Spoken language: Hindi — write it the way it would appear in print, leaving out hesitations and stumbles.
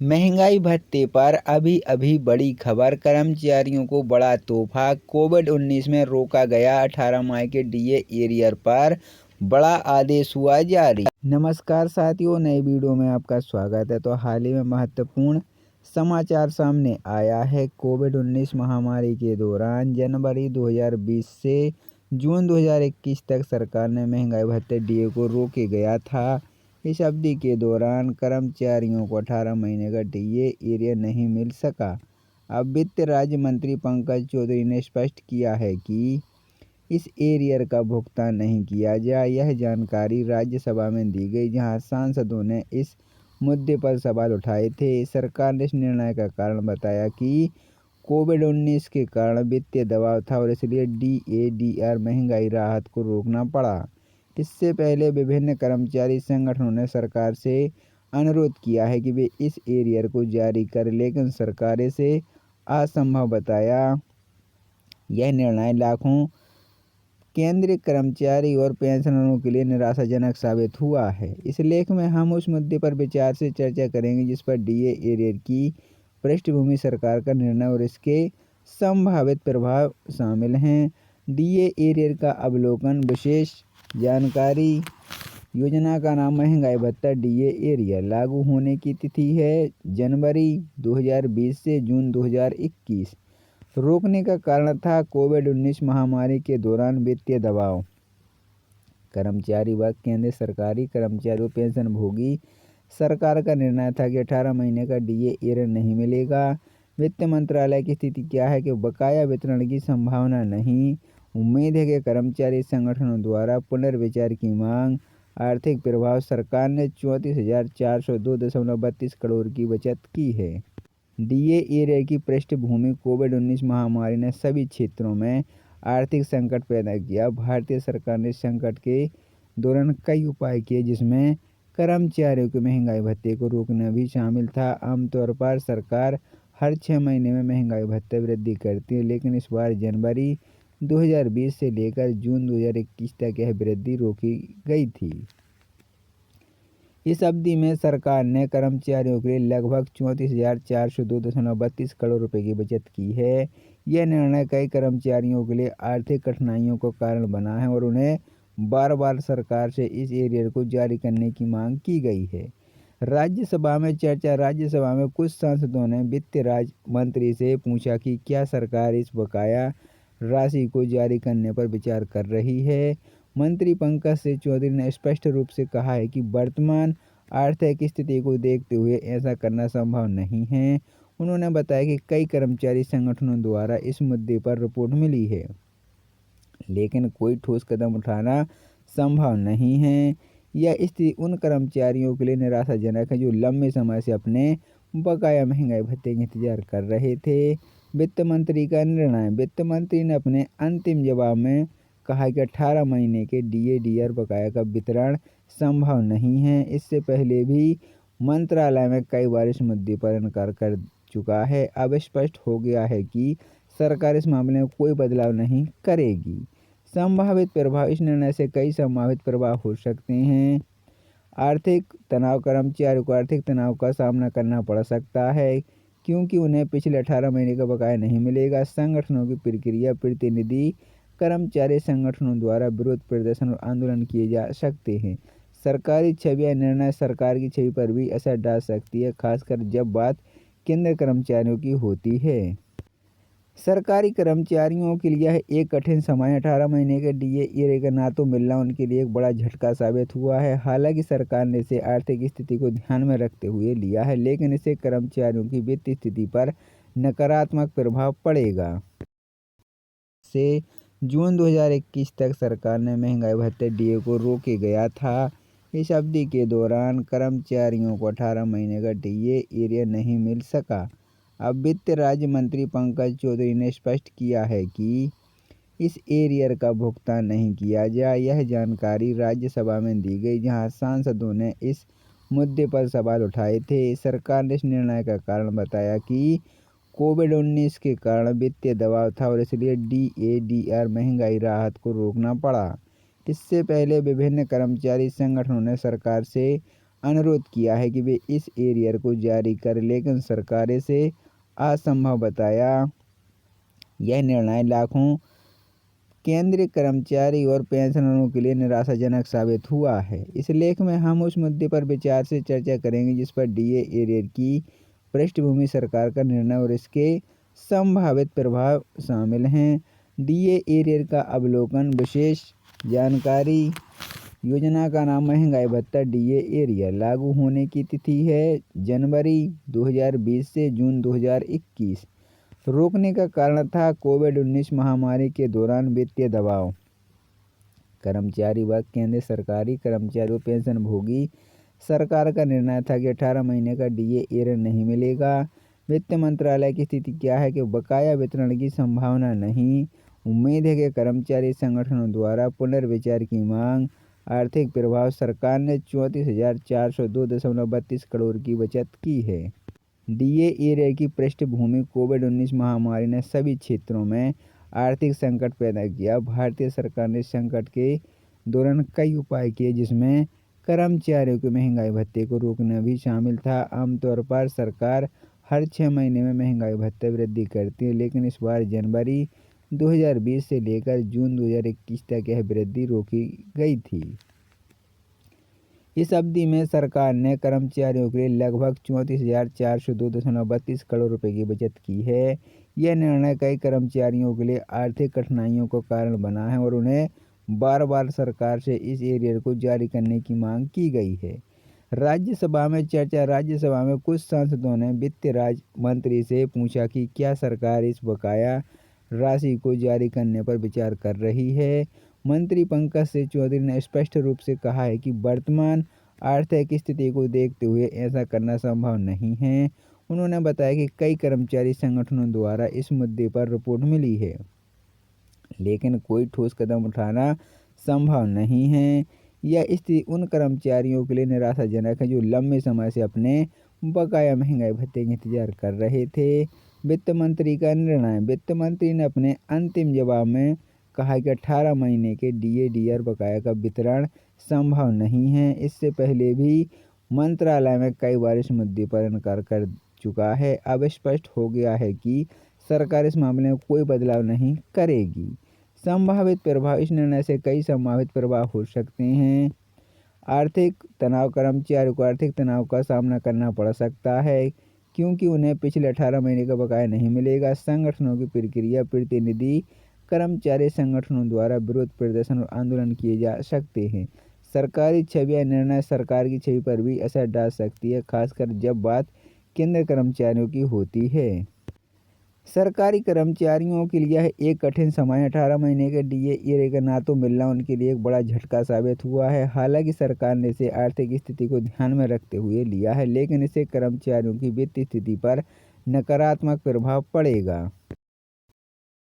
महंगाई भत्ते पर अभी अभी बड़ी खबर। कर्मचारियों को बड़ा तोहफा। कोविड-19 में रोका गया 18 माह के डीए एरियर पर बड़ा आदेश हुआ जारी। नमस्कार साथियों, नई वीडियो में आपका स्वागत है। तो हाल ही में महत्वपूर्ण समाचार सामने आया है। कोविड-19 महामारी के दौरान जनवरी 2020 से जून 2021 तक सरकार ने महंगाई भत्ते डीए को रोके गया था। इस अवधि के दौरान कर्मचारियों को 18 महीने का डीए एरियर नहीं मिल सका। अब वित्त राज्य मंत्री पंकज चौधरी ने स्पष्ट किया है कि इस एरियर का भुगतान नहीं किया जाए। यह जानकारी राज्यसभा में दी गई, जहां सांसदों ने इस मुद्दे पर सवाल उठाए थे। सरकार ने इस निर्णय का कारण बताया कि कोविड-19 के कारण वित्तीय दबाव था और इसलिए डीएडीआर महंगाई राहत को रोकना पड़ा। इससे पहले विभिन्न कर्मचारी संगठनों ने सरकार से अनुरोध किया है कि वे इस एरियर को जारी करें, लेकिन सरकार इसे असंभव बताया। यह निर्णय लाखों केंद्रीय कर्मचारी और पेंशनरों के लिए निराशाजनक साबित हुआ है। इस लेख में हम उस मुद्दे पर विचार से चर्चा करेंगे जिस पर डीए एरियर की पृष्ठभूमि, सरकार का निर्णय और इसके संभावित प्रभाव शामिल हैं। डीए एरियर का अवलोकन। विशेष जानकारी। योजना का नाम महंगाई भत्ता डीए एरियर। लागू होने की तिथि है जनवरी 2020 से जून 2021। रोकने का कारण था कोविड-19 महामारी के दौरान वित्तीय दबाव। कर्मचारी वर्ग। केंद्र सरकारी कर्मचारी और पेंशनभोगी। सरकार का निर्णय था कि 18 महीने का डीए एरियर नहीं मिलेगा। वित्त मंत्रालय की स्थिति क्या है कि बकाया वितरण की संभावना नहीं। उम्मीद है कि कर्मचारी संगठनों द्वारा पुनर्विचार की मांग। आर्थिक प्रभाव। सरकार ने 34,402.32 करोड़ की बचत की है। डीए एरियर की पृष्ठभूमि। कोविड-19 महामारी ने सभी क्षेत्रों में आर्थिक संकट पैदा किया। भारतीय सरकार ने संकट के दौरान कई उपाय किए, जिसमें कर्मचारियों के महंगाई भत्ते को रोकना भी शामिल था। आमतौर पर सरकार हर 6 महीने में महंगाई भत्ते वृद्धि करती है, लेकिन इस बार जनवरी 2020 से लेकर जून 2021 तक यह वृद्धि रोकी गई थी। इस अवधि में सरकार ने कर्मचारियों के लिए लगभग 34,402.32 करोड़ रुपए की बचत की है। यह निर्णय कई कर्मचारियों के लिए आर्थिक कठिनाइयों का कारण बना है और उन्हें बार बार सरकार से इस एरियर को जारी करने की मांग की गई है। राज्यसभा में चर्चा। राज्यसभा में कुछ सांसदों ने वित्त राज्य मंत्री से पूछा कि क्या सरकार इस बकाया राशि को जारी करने पर विचार कर रही है। मंत्री पंकज चौधरी ने स्पष्ट रूप से कहा है कि वर्तमान आर्थिक स्थिति को देखते हुए ऐसा करना संभव नहीं है। उन्होंने बताया कि कई कर्मचारी संगठनों द्वारा इस मुद्दे पर रिपोर्ट मिली है, लेकिन कोई ठोस कदम उठाना संभव नहीं है। यह स्थिति उन कर्मचारियों के लिए निराशाजनक है जो लंबे समय से अपने बकाया महंगाई भत्ते का इंतजार कर रहे थे। वित्त मंत्री का निर्णय। वित्त मंत्री ने अपने अंतिम जवाब में कहा कि 18 महीने के डीएडीआर बकाया का वितरण संभव नहीं है। इससे पहले भी मंत्रालय में कई बार इस मुद्दे पर इनकार कर चुका है। अब स्पष्ट हो गया है कि सरकार इस मामले में कोई बदलाव नहीं करेगी। संभावित प्रभाव। इस निर्णय से कई संभावित प्रभाव हो सकते हैं। आर्थिक तनाव। कर्मचारियों को आर्थिक तनाव का सामना करना पड़ सकता है, क्योंकि उन्हें पिछले 18 महीने का बकाया नहीं मिलेगा। संगठनों की प्रतिक्रिया। प्रतिनिधि कर्मचारी संगठनों द्वारा विरोध प्रदर्शन और आंदोलन किए जा सकते हैं। सरकारी छवि। यह निर्णय सरकार की छवि पर भी असर डाल सकती है, खासकर जब बात केंद्रीय कर्मचारियों की होती है। सरकारी कर्मचारियों के लिए यह एक कठिन समय। 18 महीने के डीए एरियर का ना तो मिलना उनके लिए एक बड़ा झटका साबित हुआ है। हालांकि सरकार ने इसे आर्थिक स्थिति को ध्यान में रखते हुए लिया है, लेकिन इससे कर्मचारियों की वित्तीय स्थिति पर नकारात्मक प्रभाव पड़ेगा। से जून 2021 तक सरकार ने महंगाई भत्ते डीए को रोके गया था। इस अवधि के दौरान कर्मचारियों को 18 महीने का डीए एरियर नहीं मिल सका। अब वित्त राज्य मंत्री पंकज चौधरी ने स्पष्ट किया है कि इस एरियर का भुगतान नहीं किया जाए। यह जानकारी राज्यसभा में दी गई, जहां सांसदों ने इस मुद्दे पर सवाल उठाए थे। सरकार ने इस निर्णय का कारण बताया कि कोविड-19 के कारण वित्तीय दबाव था और इसलिए डीएडीआर महंगाई राहत को रोकना पड़ा। इससे पहले विभिन्न कर्मचारी संगठनों ने सरकार से अनुरोध किया है कि वे इस एरियर को जारी करें, लेकिन सरकार इसे असंभव बताया। यह निर्णय लाखों केंद्रीय कर्मचारी और पेंशनरों के लिए निराशाजनक साबित हुआ है। इस लेख में हम उस मुद्दे पर विचार से चर्चा करेंगे जिस पर डीए एरियर की पृष्ठभूमि, सरकार का निर्णय और इसके संभावित प्रभाव शामिल हैं। डीए एरियर का अवलोकन। विशेष जानकारी। योजना का नाम महंगाई भत्ता डीए एरियर। लागू होने की तिथि है जनवरी 2020 से जून 2021। रोकने का कारण था कोविड-19 महामारी के दौरान वित्तीय दबाव। कर्मचारी वर्ग। केंद्र सरकारी कर्मचारी और पेंशनभोगी। सरकार का निर्णय था कि 18 महीने का डीए एरियर नहीं मिलेगा। वित्त मंत्रालय की स्थिति क्या है कि बकाया वितरण की संभावना नहीं। उम्मीद है कि कर्मचारी संगठनों द्वारा पुनर्विचार की मांग। आर्थिक प्रभाव। सरकार ने 34,402.32 करोड़ की बचत की है। डीए एरियर की पृष्ठभूमि। कोविड-19 महामारी ने सभी क्षेत्रों में आर्थिक संकट पैदा किया। भारतीय सरकार ने संकट के दौरान कई उपाय किए, जिसमें कर्मचारियों के महंगाई भत्ते को रोकना भी शामिल था। आमतौर पर सरकार हर 6 महीने में महंगाई भत्ते वृद्धि करती है, लेकिन इस बार जनवरी 2020 से लेकर जून 2021 तक यह वृद्धि रोकी गई थी। इस अवधि में सरकार ने कर्मचारियों के लिए लगभग 34,402.32 करोड़ रुपए की बचत की है। यह निर्णय कई कर्मचारियों के लिए आर्थिक कठिनाइयों का कारण बना है और उन्हें बार-बार सरकार से इस एरियर को जारी करने की मांग की गई है। राज्यसभा में चर्चा। राज्यसभा में कुछ सांसदों ने वित्त राज्य मंत्री से पूछा कि क्या सरकार इस बकाया राशि को जारी करने पर विचार कर रही है। मंत्री पंकज सिंह चौधरी ने स्पष्ट रूप से कहा है कि वर्तमान आर्थिक स्थिति को देखते हुए ऐसा करना संभव नहीं है। उन्होंने बताया कि कई कर्मचारी संगठनों द्वारा इस मुद्दे पर रिपोर्ट मिली है, लेकिन कोई ठोस कदम उठाना संभव नहीं है। यह स्थिति उन कर्मचारियों के लिए निराशाजनक है जो लंबे समय से अपने बकाया महंगाई भत्ते का इंतजार कर रहे थे। वित्त मंत्री का निर्णय। वित्त मंत्री ने अपने अंतिम जवाब में कहा कि 18 महीने के डीए बकाया का वितरण संभव नहीं है। इससे पहले भी मंत्रालय में कई बार इस मुद्दे पर इनकार कर चुका है। अब स्पष्ट हो गया है कि सरकार इस मामले में कोई बदलाव नहीं करेगी। संभावित प्रभाव। इस निर्णय से कई संभावित प्रभाव हो सकते हैं। आर्थिक तनाव। कर्मचारियों को आर्थिक तनाव का सामना करना पड़ सकता है, क्योंकि उन्हें पिछले 18 महीने का बकाया नहीं मिलेगा। संगठनों की प्रतिक्रिया। प्रतिनिधि कर्मचारी संगठनों द्वारा विरोध प्रदर्शन और आंदोलन किए जा सकते हैं। सरकारी छवि। यह निर्णय सरकार की छवि पर भी असर डाल सकती है, खासकर जब बात केंद्र कर्मचारियों की होती है। सरकारी कर्मचारियों के लिए यह एक कठिन समय। 18 महीने के डीए एरियर का ना तो मिलना उनके लिए एक बड़ा झटका साबित हुआ है। हालांकि सरकार ने इसे आर्थिक स्थिति को ध्यान में रखते हुए लिया है, लेकिन इससे कर्मचारियों की वित्तीय स्थिति पर नकारात्मक प्रभाव पड़ेगा।